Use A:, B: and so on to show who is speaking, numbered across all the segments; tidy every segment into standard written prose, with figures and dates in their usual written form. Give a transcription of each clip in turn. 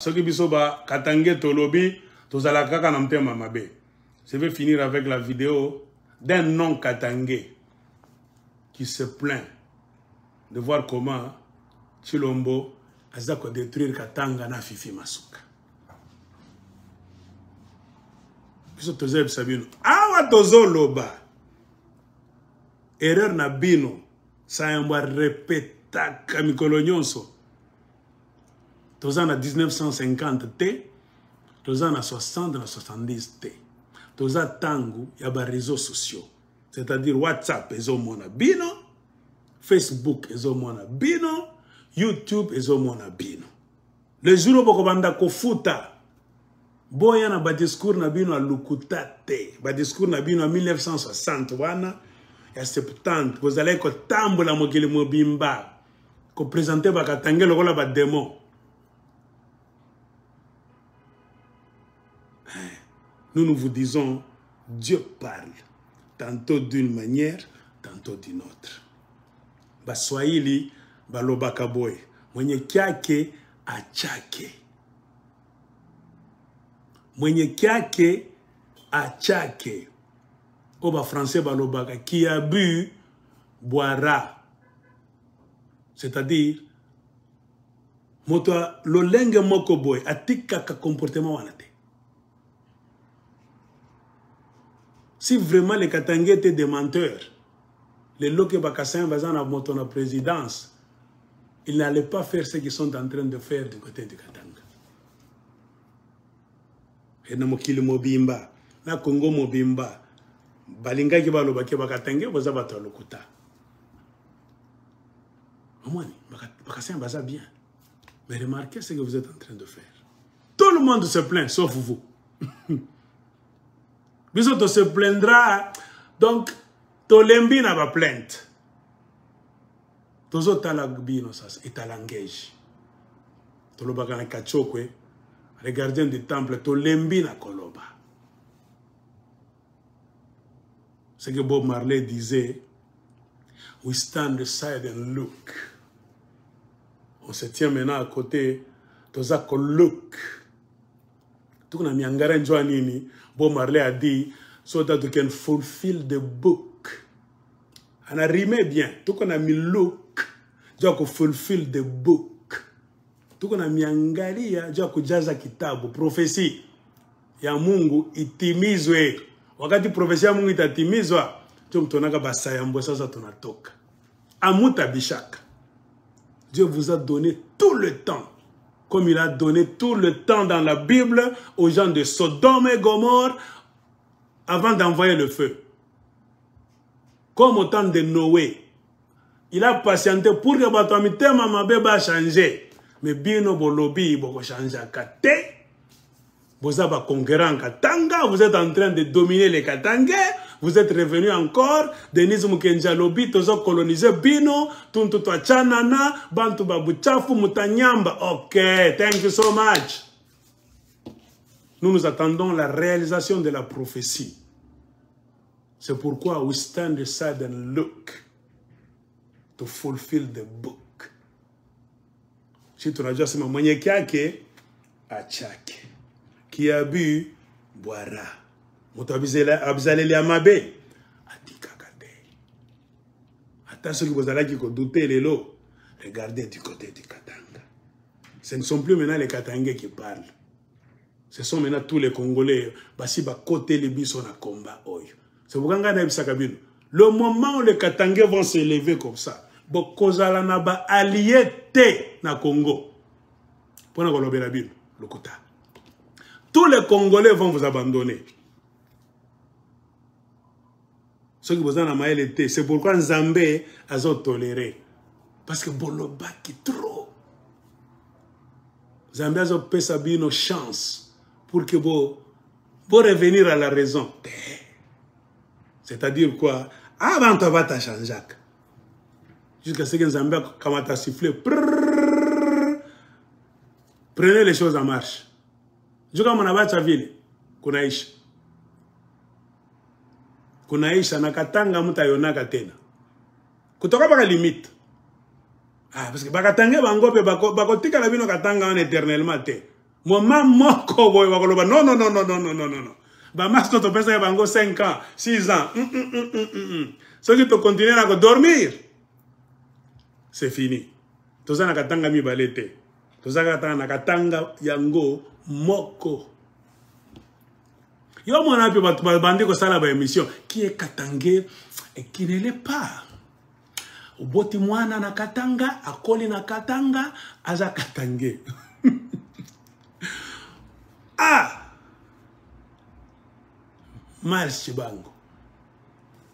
A: Ce qui bisoba Katange Tolobi, tozala kaka na mtema mabe. Je vais finir avec la vidéo d'un non Katangé qui se plaint de voir comment Chilombo a détruire Katanga na Fifi Masuka. Biso tozeb sabino. Awa tozo loba. Erreur na bino. Ça yamba répéta kamikolo nyonso. Toza na 1950 T. Toza na 60 na 70 T. Toza tangu ya ba réseaux sociaux. C'est-à-dire WhatsApp ezo mona bino, Facebook ezo mona bino, YouTube ezo mona bino. Le jour boko banda ko futa. Boya na ba discours na bino a lukuta te. Ba discours na bino a 1960 wana ya 70. Vous allez ko tambola mokili mobimba. Ko présenter ba Katange lokola ba démon. Nous vous disons, Dieu parle, tantôt d'une manière, tantôt d'une autre. Baswahili, balobaka boy, mwenye kyake achake. Mwenye kyake achake. Oba français balobaka, qui a bu, boira. C'est-à-dire, moto lolenge moko boy, atika ka comportement wanate. Si vraiment les Katangais étaient des menteurs, les Loke Bakassin Bazan à la présidence, ils n'allaient pas faire ce qu'ils sont en train de faire du côté de Katanga. Et na mokili mobimba, na Congo mobimba, balinga ki baloba ke Bakatangais baza bato lokuta. Amani, Bakassin baza bien. Mais remarquez ce que vous êtes en train de faire. Tout le monde se plaint, sauf vous. Bisoto se plaindra. Donc, Tolembi n'a pas plainte. Tozo talabino sas et talangage. Toloba kana kachokwe, les gardiens du temple, Tolembi na koloba. C'est que Bob Marley disait, we stand aside and look. On se tient maintenant à côté, Tozako look. Tout na miangara njwa nini. Bob Marley a dit, so that you can fulfill the book. On a rimé bien. Tout qu'on a mis look, tu as fulfill the book. Tout qu'on a mis angalia, tu as jaza kitabu, prophétie. Ya Mungu itimizwe. Wakati prophétie ya Mungu itatimizwa, tu mtonaka basaya mbosa sa tunatoka. Amuta bishaka. Dieu vous a donné tout le temps. Comme il a donné tout le temps dans la Bible aux gens de Sodome et Gomorrhe avant d'envoyer le feu. Comme au temps de Noé. Il a patienté pour que Batomite Mamabe va changer. Mais Bino Bolobi va changer à Kate. Vous avez conquérant Katanga. Vous êtes en train de dominer les Katangais. Vous êtes revenu encore. Denis Mukenja Lobi, tozo colonisé Bino, Tuntuto Chanana, Bantu Babuchafu, Mutanyamba. Ok, thank you so much. Nous attendons la réalisation de la prophétie. C'est pourquoi we stand aside and look to fulfill the book. Si tu n'as déjà sema mwenye kyake, achake. Qui a bu, boira. Moto abizaleli amabe atika kate. Attends ceux qui vous allez qui douter les lots, regardez du côté du Katanga. Ce ne sont plus maintenant les Katangais qui parlent. Ce sont maintenant tous les Congolais. Basi ba côté les biso na combat oyo. C'est pourquoi on a bisaka bino. Le moment où les Katangais vont se lever comme ça, bokozala na ba allié te na Congo. Pona kolobela bino lokuta. Tous les Congolais vont vous abandonner. Ceux qui vous en ont été, c'est pourquoi Nzambé a toléré. Parce que Boloba qui trop. Nzambé a fait sa une chance pour que vous revenir à la raison. C'est-à-dire quoi? Avant de battre Jean-Jacques. Jusqu'à ce que Nzambé a sifflé. Prenez les choses en marche. Jusqu'à mon abat sa ville, Kunaïch. Kunaisha na Katanga mutayonaka tena. Kutoka baka limite. Ah, parce que Bakatanga bango pe bako tika la bino Katanga en éternellement te. Moment moko boy wakoloba non non non non non non non non. Ba mas to pesa bango 5 ans, 6 ans. Ce qui te continuer à dormir. C'est fini. Toza na katanga mi balete. Toza na katanga yango moko. Yo mona pe bande ko sala ba émission qui est katangé et qui ne l'est pas. Oboti mwana na katanga, akoli na katanga, aza katangé. Ah! Miles Chibango.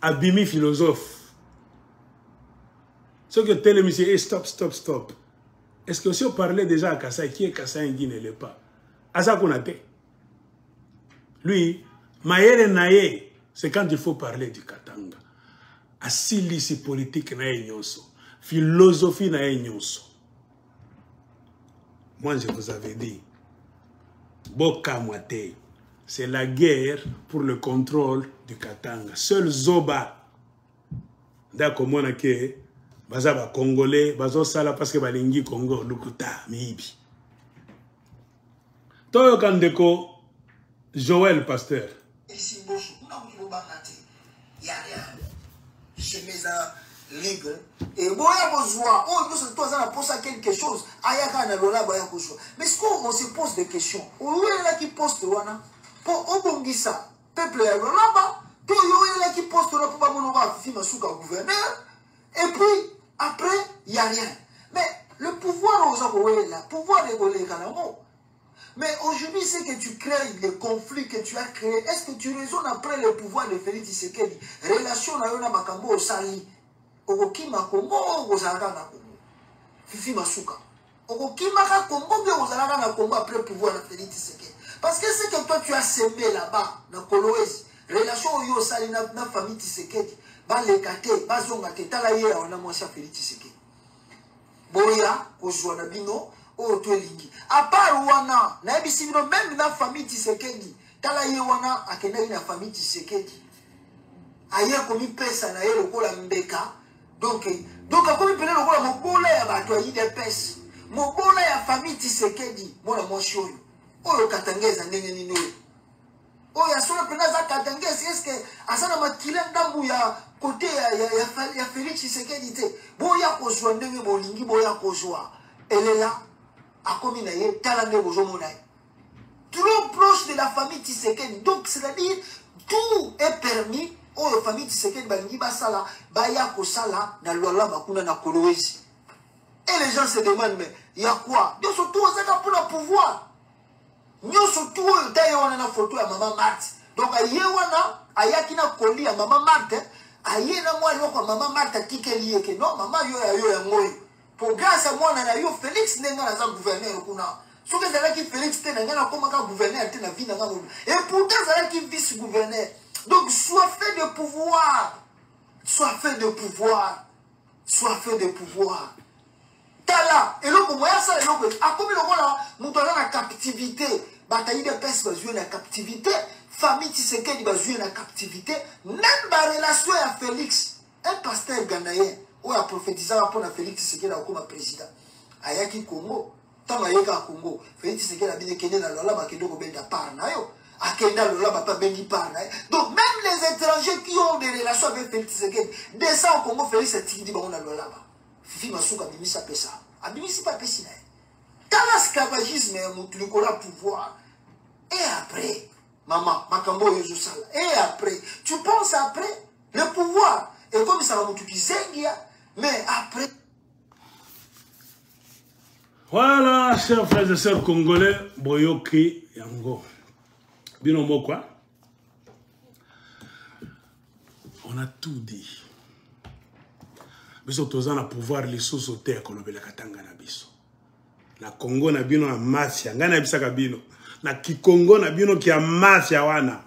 A: Abimi philosophe. Ce que tel monsieur, hey, stop, stop, stop. Est-ce que si on parlait déjà à Kassai, qui est Kassai qui ne l'est pas? Asa Konate. Lui, Maere Naye, c'est quand il faut parler du Katanga. Asili si politique nae nyonso. Philosophie nae nyonso. Moi, je vous avais dit, Boka Mwate, c'est la guerre pour le contrôle du Katanga. Seul Zoba, d'accord, moi, que Bazaba Congolais, Bazo Sala, parce que Balingi Congo, Lukuta, Mibi. Toyo Kandeko, Joël Pasteur.
B: Ici, il y a rien. Je mets un libre. Et bon, il y a besoin. Oh, nous sommes tous en pour ça quelque chose. Mais est-ce qu'on se pose des questions? On est là qui poste wana. Pour Obongisa, peuple là-bas. Tout le là qui poste là pour pas mon gouverneur. Et puis, après, il n'y a rien. Mais le pouvoir aux Amoureux, le pouvoir des Goléganamo. Mais aujourd'hui, c'est que tu crées les conflits que tu as créés. Est-ce que tu raisonnes après le pouvoir de Félix Tshisekedi? Relation na yona makambo osali. Okokima Kongo, ozalaka na Kongo. Fifi Masuka. Okokima ka Kongo, bien ozalaka na Kongo après le pouvoir de Félix Tshisekedi. Parce que c'est que toi tu as semé là-bas, dans Kolwezi. Relation oyo osali na famille Tshisekedi. Ba lekate, ba zonga te tala ye on a mwasa Félix Tshisekedi. Boya, kozwa na bino. Oh, tu es lingi. À part wana, na ebisibino même na famille Tshisekedi, tala ye wana akenda na famille Tshisekedi. Aye komi pesa na ye lokola mbeka. Donc akomi pele lokola mobola ya bato ya IDPS. Mobola ya famille Tshisekedi, mwana mwashi oyo. Oyo katangeza ndenge nini oyo. Oyo asona pena za katangeza, est-ce que asana makile ndambu ya côté ya Félix Tshisekedi te. Boya kozwa ndenge bolingi boya kozwa. Elle est là. Trop proche de la famille Tshisekedi. Donc, c'est-à-dire, tout est permis. Oh, la famille Tshisekedi, balingi basala, baya kosala, na lola bakuna na Kolwezi. Et les gens se demandent, mais il y a quoi? Nous sommes tous pour le pouvoir. Nous sommes tous d'ailleurs on a une photo à maman Marthe. Donc, aïe wana, aïe na koli à maman Marthe, aïe na moi loko maman Marthe tike liye que non, maman yo ya ngoy. Pour grâce à moi, on Félix n'est pas un gouverneur. Ce que c'est Félix n'est pas un gouverneur. Et pourtant, c'est un vice-gouverneur. Donc, sois fait de pouvoir. Sois fait de pouvoir. Sois fait de pouvoir. Tala. Et l'autre, moi, ça, l'autre. À comme le voilà, nous donnons la captivité. Bataille de peste va jouer la captivité. Famille Tshisekedi va jouer la captivité. Même la relation à Félix, un pasteur ghanéen. Ou a prophétisé pour Félix Tshisekedi comme président. Ayaki Congo, tant ayeka Congo, Félix Tshisekedi a bien kende na lola ba kendo ko benda par na yo. Akenda lola ba pa bendi par na. Donc même les étrangers qui ont des relations avec Félix Tshisekedi descendent au Congo, Félix Tshisekedi ba on a lola ba. Fifi Masuka bimisa pesa. Abimisi pas pesi na. Dans l'esclavagisme mutu likola pouvoir. Et après, maman, makambo yozo sala. Et après, tu penses après le pouvoir et comme ça va mutu kizengia. Mais après...
A: Voilà, chers frères et sœurs congolais, Boyoki Yango. Binomo quoi? On a tout dit. Biso toza na pouvoir lisusu te kolobela katanga na biso. Na Congo na bino na mafia, ngana bisaka bino. Na Kikongo na bino ki ya mafia wana.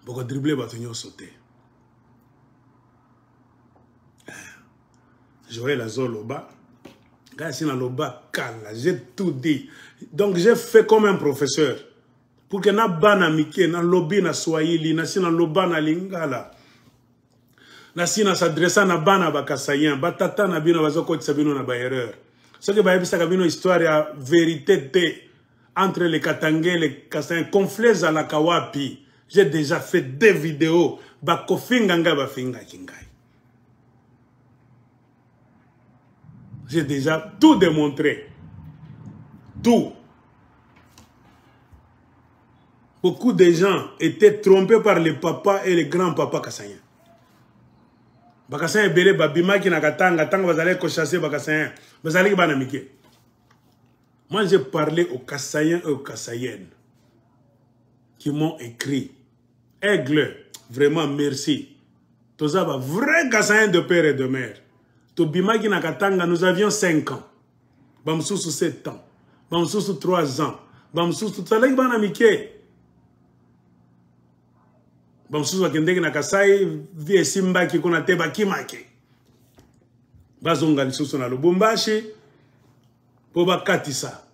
A: Boko dribbler bato nyonso te. Joël Azoloba, Gassina Loba, Kala, j'ai tout dit. Donc j'ai fait comme un professeur. Pour que na bana mike, na lobby na swahili, na sina loba na lingala. Na sina s'adressa na bana bakasayen, batata na bino bazoko tsabino na ba erreur. Ce que ba ebisa kabino histoire ya vérité te. entre les Katangais et les Kassayens, conflits à la Kawapi. J'ai déjà fait des vidéos. J'ai déjà tout démontré. Tout. Beaucoup de gens étaient trompés par les papas et les grands-papas Kassayen. Bakassayen belé babima ki nakatanga tanga bazale ko chasser Bakassayen. Bazale ki banamike. Moi j'ai parlé aux Kassayens et aux Kassayennes qui m'ont écrit. Aigle, vraiment merci. Tozaba vrai Kassayen de père et de mère. Tobima ki nakatanga nous avions 5 ans. Bamsoussou 7 ans. Bamsoussou 3 ans. Bamsoussou tsalek banamike. Bamsoussou akendeki na Kasai vie simba ki kuna teba kimake. Bazonga lisusu na Lubumbashi po bakatisa.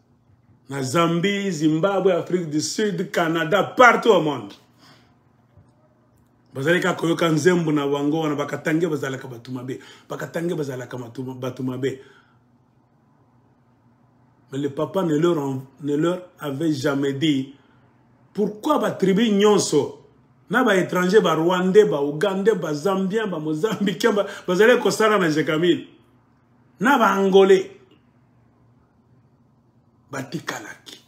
A: Na Zambie, Zimbabwe, Afrique du Sud, Canada, partout au monde. Bazalika koyoka nzembu na wango na bakatange bazalaka batumabe. Bakatange bazalaka batumabe. Mais le papa ne leur avait jamais dit pourquoi ba tribu nyonso na ba étranger ba Rwandais, ba Ougandais, ba Zambiens, ba Mozambicains, bazale kosala na Jekamil. Na ba Angolais. Ba tikalaki.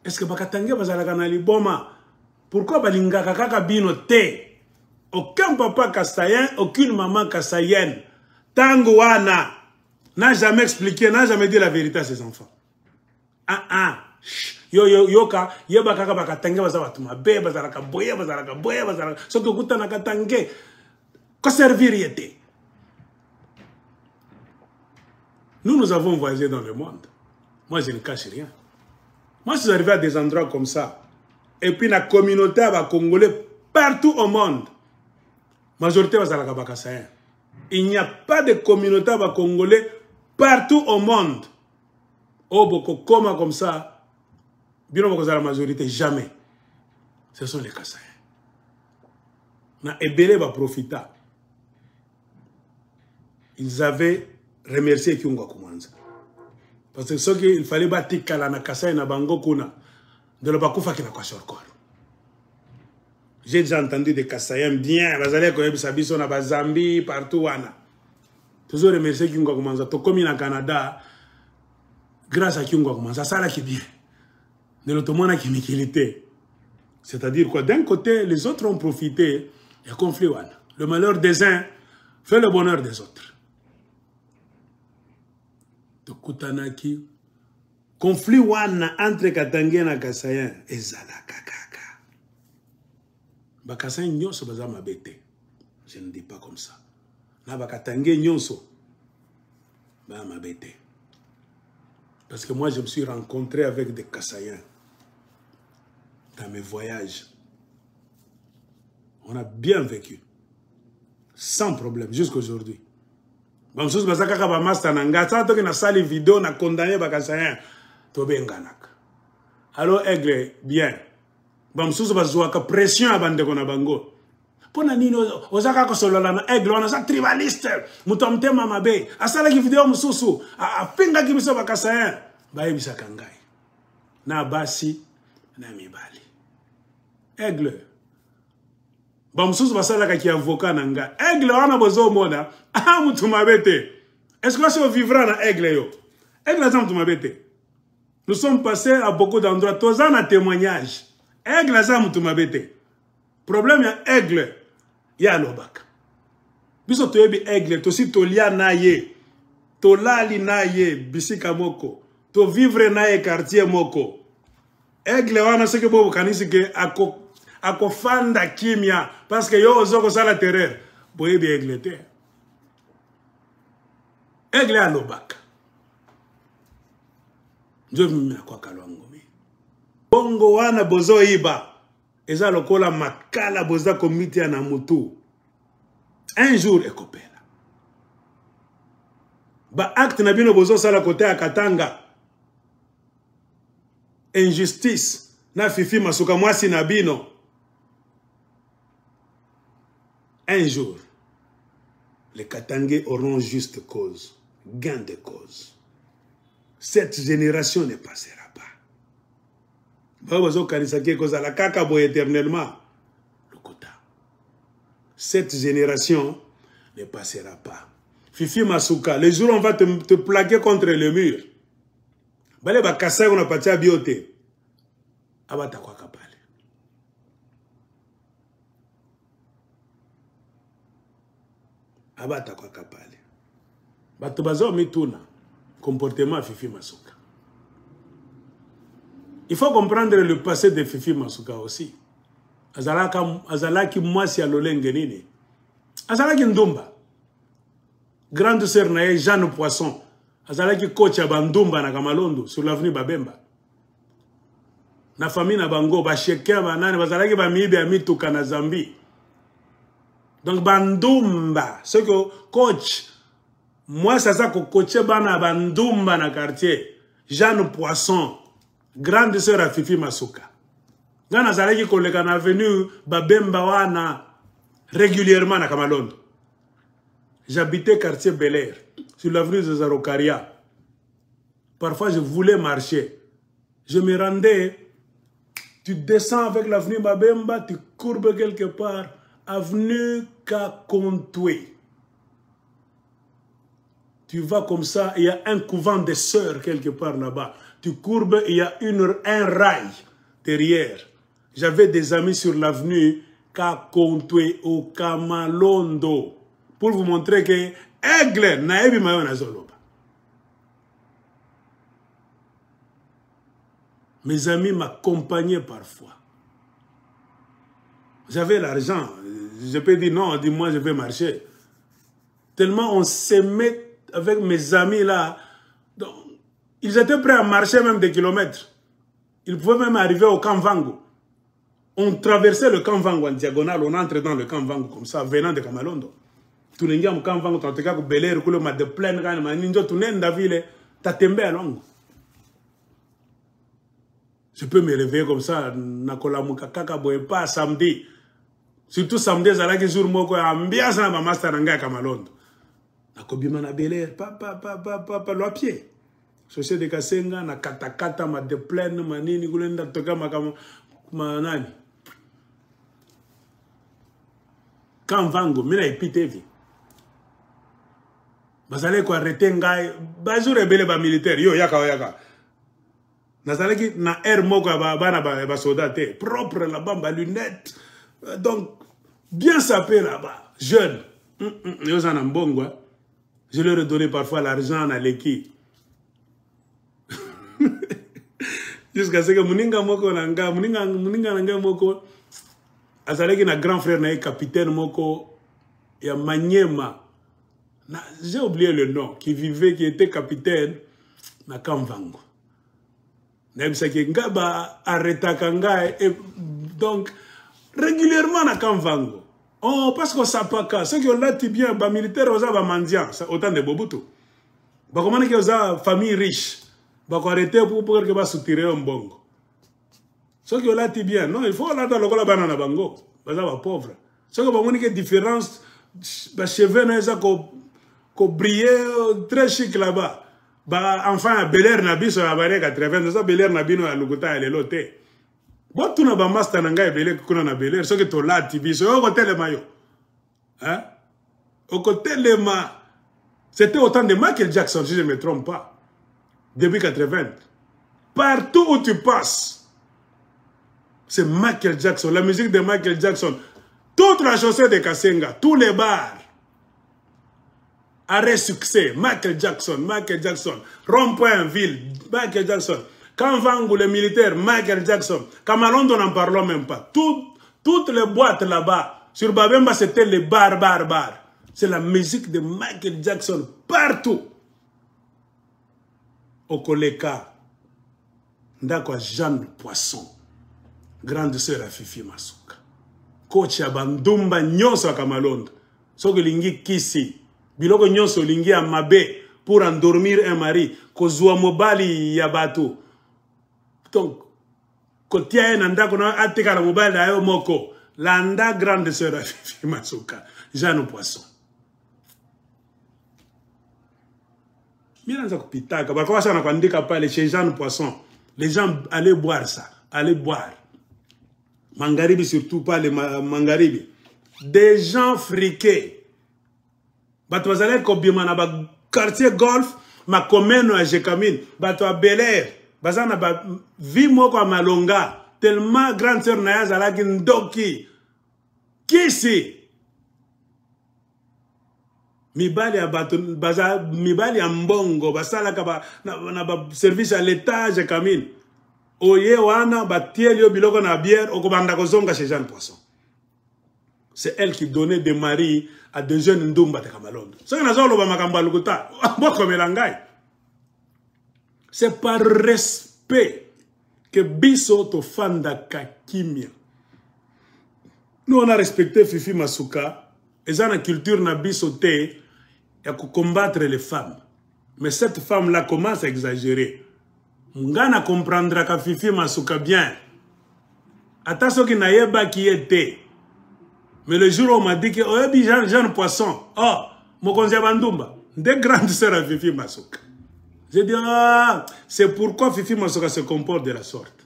A: Est-ce que bakatange bazalaka na liboma? Pourquoi balingaka kaka bino te? Aucun papa kassayen, aucune maman kassayenne. Tangoana n'a jamais expliqué, n'a jamais dit la vérité à ses enfants. Yoka, yeba kaka bakatange bazawatu mabe, bazalaka boye, bazalaka. Sauf que kutana katange, ko servir yete. Nous avons voyagé dans le monde. Moi, je ne cache rien. Moi, je suis arrivé à des endroits comme ça. Et puis, la communauté va congolais partout au monde. Majorité bazalaka bakassayen. Il n'y a pas de communauté va congolais partout au monde. Oh, beaucoup comme ça. Bien la majorité, jamais. Ce sont les Kassaïens. Na Ebele va profiter. Ils avaient remercié Kyunga Koumanza. Parce que ce qu'il fallait bâtir Kala na Kassaï na Bango Kuna, de la Bakoufa qui n'a pas sur corps. J'ai déjà entendu des Kassaïens bien, Bazalé Koyeb Sabiso na Bazambi, partout wana. Toujours remercié Kyunga Koumanza. To comme na Canada, grâce à Kyunga Koumanza, ça là qui bien. De l'automone qui m'équilitait. C'est-à-dire quoi? D'un côté, les autres ont profité. Il y a conflit. Le malheur des uns fait le bonheur des autres. De Kutanaki. Conflit entre Katangue et Kassayen. Et Zala Kakaka. Bakassayen nyonso baza mabete. Je ne dis pas comme ça. Na Bakatangue nyonso ba mabete. Parce que moi, je me suis rencontré avec des Kassayens dans mes voyages. On a bien vécu. Sans problème, jusqu'aujourd'hui. Bamsous Bazaka Bamasta Nangata, toki na sali vidéo, na condamné Bakassayen. Tobe Nganak. Alors, Aigle, bien. Bamsous Bazouaka, pression à bande kona bango. Pona nino, ozaka ko solola na Aigle, on a ça tribaliste. Mutomte mamabe. Asala ki vidéo mususu. A pinga ki biso Bakassayen. Baye bisa kangai. Na basi, na mibali. Aigle. Bamsusu basala ki avocat nanga. Aigle wana bozo mona. Ah mutumabete. Est-ce que ça vivra na Aigle yo? Aigle za mutumabete. Nous sommes passés à beaucoup d'endroits. Tozan a témoignage. Aigle za mutumabete. Problème ya Aigle. Ya lobaka. Biso toyebi Aigle. Tosi tolia na ye. Tolali na ye. Bisika moko. To vivre na ye quartier moko. Aigle wana seke bobo kanisi ke ako fanda kimia. Parce que yo ozoko sala terreur. Boyebi Aigle te. Aigle a lobaka. Njo mimi akwa kalwangomi. Bongo wana bozo iba. Eza lokola makala boza komiti ya na mutu. Un jour ekopela. Ba acte na bino bozo sala kote ya Katanga. Injustice. Na fifi masuka mwasi na bino. Un jour, les Katangais auront juste cause, gain de cause. Cette génération ne passera pas. éternellement. Cette génération ne passera pas. Fifi Masuka, le jour où on va te plaquer contre le mur, bale ba kasai on a patia biote. Abata kwa kapale. Abata kwa kapale. Bato bazo mituna comportement Fifi Masuka. Il faut comprendre le passé de Fifi Masuka aussi. Azalaki mwasi ya lolenge nini. Azalaki ndumba. Grande sœur nae Jeanne Poisson. Azalaki coach ya bandumba na Kamalondo sur l'avenue Babemba. Na famille na bango ba shekya banane bazalaki ba mibe ya mituka na Zambie. Donc bandumba, ce que coach moi ça ko coacher bana bandumba na quartier. Jeanne Poisson, grande sœur à Fifi Masuka. Gana zalaki koleka na avenue Babemba wana régulièrement na Kamalondo. J'habitais quartier Bel Air, sur l'avenue de Zarocaria. Parfois, je voulais marcher. Je me rendais, tu descends avec l'avenue Babemba, tu courbes quelque part, avenue Kakontoué. Tu vas comme ça, il y a un couvent des sœurs quelque part là-bas. Tu courbes, il y a un rail derrière. J'avais des amis sur l'avenue Kakontoué au Kamalondo. Pour vous montrer que aigle naebi mayo na zoloba. Mes amis m'accompagnaient parfois. J'avais l'argent. Je peux dire non, dis-moi je vais marcher. Tellement on s'aimait avec mes amis là. Donc, ils étaient prêts à marcher même des kilomètres. Ils pouvaient même arriver au Kamvango. On traversait le Kamvango en diagonale, on entrait dans le Kamvango comme ça, venant de Kamalondo. Tu n'es pas quand tu as été Bel Air, tu as de plein quand tu n'es pas ville, tu as tombé à longue. Je peux me réveiller comme ça, pas samedi. Surtout samedi, ça que jour moi quoi ambiance na ba master nga Kamalondo. Na kobima na Bel Air, papa lo pied. Société de Kasenga na katakata ma de plein manini kulenda toka manani. Kamvango, mina ipitevi. Bazale ko arrêter ngai bajour ebele ba militaire yo yaka nazale ki na air moko ba bana ba soldat propre là-bas ba lunettes donc bien sapé là-bas jeune yo zana mbongo je leur ai donné parfois l'argent na leki jusqu'à ce que muninga moko nanga muninga nanga moko azale ki na grand frère na capitaine moko ya Manyema. J'ai oublié le nom, qui était capitaine na Kamvango. Nebsaki ngaba arrêta kanga et donc régulièrement na Kamvango. Oh parce que ça pas cas, ceux qui ont là bien ba militaire oza ba mandian, autant de Bobutu. Ba comment que oza famille riche, ba ko arrêter pour que ba soutirer un bongo. Ceux qui ont là bien, non, il faut là dans le cola banana bango, ba za ba pauvre. Ceux qui ba moni que différence ba cheveux na ça ko briller très chic là-bas. Bah enfin à Bel Air nabi so abare 80 ça Bel Air nabi no alukuta ele lote. Bon tu na ba master nanga e Bel Air kuna na Bel Air so que to la tibi so au côté le maillot. Hein? Au côté le ma c'était autant de Michael Jackson si je ne me trompe pas. Début 80. Partout où tu passes c'est Michael Jackson, la musique de Michael Jackson. Toute la chaussée de Kasenga, tous les bars. Arrêt succès, Michael Jackson, Rond-Point Ville, Michael Jackson, Kamvango le militaire, Michael Jackson, Kamalondo n'en parlons même pas. Toutes les boîtes là-bas, sur Babemba c'était les bars. C'est la musique de Michael Jackson partout. Okoleka, Ndakwa Jeanne Poisson, grande sœur à Fifi Masuka, coach à Bandumba Nyonso à Kamalondo, Soki Lingi Kisi, biloko nyonso lingi ya mabe pour endormir un mari kozwa mobali ya bato donc kotia na ndako na atika la mobali na yo moko landa grande sœur à Fifi Masuka Jeanne Poisson mina nza kupitaka bakwa sana kuandika pale chez Jeanne Poisson les gens allaient boire ça allez boire. Mangaribi, surtout pas les Mangaribi. Des gens friqués. Bato bazale kobima na ba quartier golf, ma commune à Jekamine, bato a Bel Air, bazana ba vi moko a Malonga, tellement grande sœur Naya zalaki ndoki. Kisi mibali ya bato baza mibali ya mbongo basala ka na ba service à l'état Jekamine. Oye wana batieli yo biloko na bière okobanda kozonga chez Jean Poisson. C'est elle qui donnait des maris à des jeunes ndumba te kamalondo. C'est par respect que biso to fanda kakimia. Nous on a respecté Fifi Masuka et ça la culture na biso te ya combattre les femmes. Mais cette femme là commence à exagérer. Ngana comprendra ka Fifi Masuka bien. Attention qui na yeba qui était. Mais le jour où on m'a dit que oh, Jean Poisson, oh, Mokonzia Bandumba, des grandes sœurs à Fifi Masuka. J'ai dit, ah, c'est pourquoi Fifi Masuka se comporte de la sorte.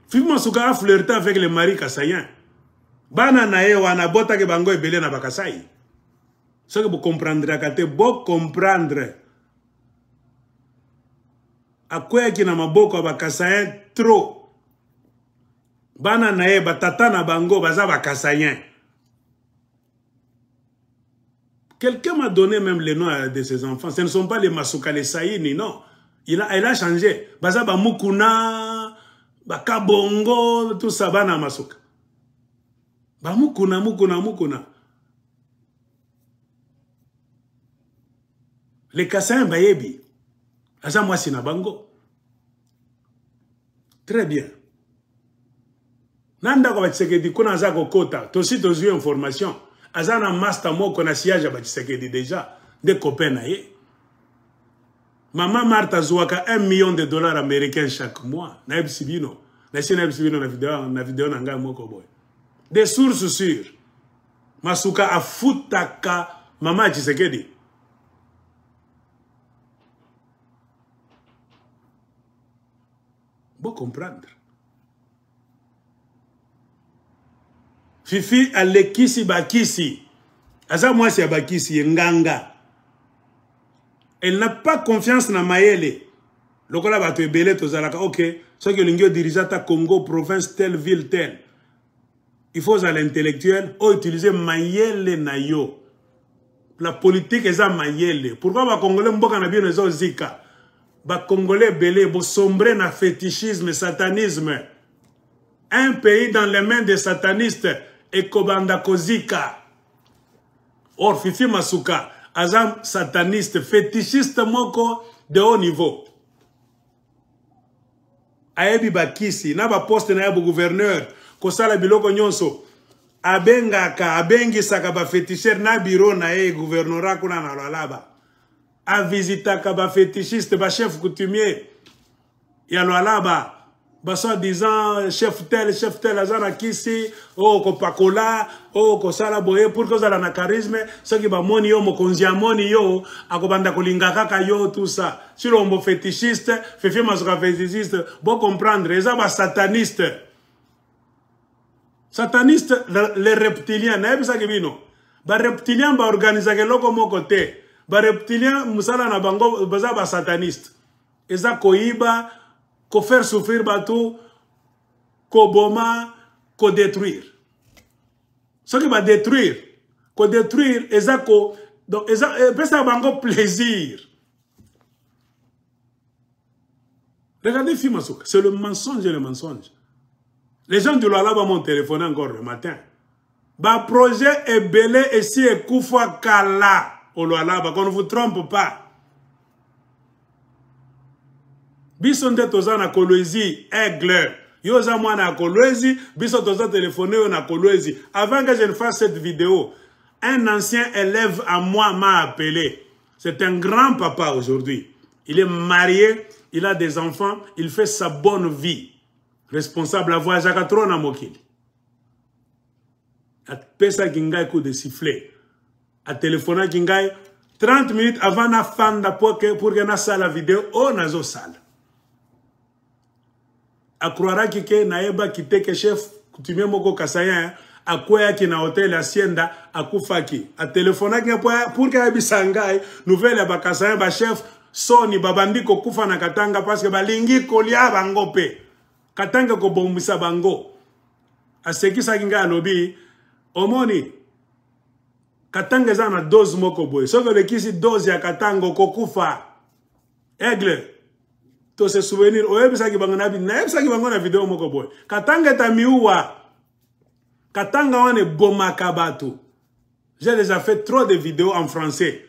A: Fifi Masuka a flirté avec le mari kassayen. Bana nae wana bota ke bango ebele na bakasai. Ce que vous comprendrez, quand vous comprendre. A quoi qui n'a maboko bakassayen trop. Bana nae batata na bango baza bakasayen. Quelqu'un m'a donné même les noms de ses enfants. Ce ne sont pas les Masuka, les Saïni, non. Elle a changé. Baza ba Mukuna, ba Kabongo, tout ça bana Masuka. Ba Mukuna. Les Kassayen bayebi. Aza mwasi na bango. Très bien. Nanda kwa Tshisekedi kuna za kokota tosi tozu information azana master moko na siège ba Tshisekedi déjà des copains na ye. Maman Martha zuaka $1 million américains chaque mois na ebsibino na sina ebsibino na vidéo na ngai moko boy. Des sources sûres. Masuka afutaka mama Tshisekedi. Bon comprendre. Fifi alekisi bakisi. Aza mwasi ya bakisi nganga. Elle n'a pas confiance na mayele. Lokola bato ebele tozalaka OK, ce que l'ingio dirijata Congo province telle ville telle. Il faut à l'intellectuel utiliser mayele na yo. La politique est à mayele. Pourquoi ba congolais mboka na bien ezo zika? Ba congolais belé bo sombre na fétichisme, satanisme. Un pays dans les mains des satanistes et Kobanda Kozika. Or, Fifi Masuka, azam sataniste, fétichiste moko de haut niveau. Ayebi bakisi, na ba poste na yabu gouverneur, kosala biloko nyonso, abengi saka ba féticheur na biro na ye gouvernora kuna na Lualaba. A visita ka ba fétichiste, ba chef coutumier, ya Lualaba. Baso disant chef tel azana kisi oh kopakola oh kosala boye pour que vous na charisme ce qui ba moni yo mokonzia moni yo akobanda kolinga kaka yo tout ça sur ombo fétichiste Fifi Masuka fétichiste bon comprendre les ba sataniste les reptiliens na ebisa kebino ba reptiliens ba organiser ke loko moko te ba reptiliens musala na bango baza ba sataniste eza koiba ko faire souffrir bateau, ko boma, ko détruire. Ce qui va détruire, donc ça va avoir plaisir. Regardez Fifi Masuka, c'est le mensonge et le mensonge. Les gens du Lualaba m'ont téléphoné encore le matin. Ba projet est belé et si est Koufa Kala au Lualaba, qu'on ne vous trompe pas. Bisonde toza na Kolwezi, Aigle. Yoza moi na Kolwezi, biso toza téléphoné na Kolwezi. Avant que je ne fasse cette vidéo, un ancien élève à moi m'a appelé. C'est un grand papa aujourd'hui. Il est marié, il a des enfants, il fait sa bonne vie. Responsable à voix Jacatron à Mokili. A pesa Gingai coup de sifflet. A téléphoné Gingai 30 minutes avant na fanda pour que na salle la vidéo, oh nazo salle. Akroara kike naeba kiteke chef coutumier moko Kasayen akwea ki na hotel Hacienda akufaki. A telefonaki pour que abisangai nouvelle ba Kasayen ba chef Soni babandi ko kufa na Katanga parce que balingi kolia bango pe. Katanga ko bombisa bango. Asekisa kinga alobi omoni Katanga za na dose moko boy. Soko le kisi dose ya Katanga ko kufa. Aigle. To se souvenir oyebisa ki bango na bi na yebisa ki bango na video moko boy. Katanga tamiuwa. Katanga wane bomaka bato. J'ai déjà fait trop de vidéos en français.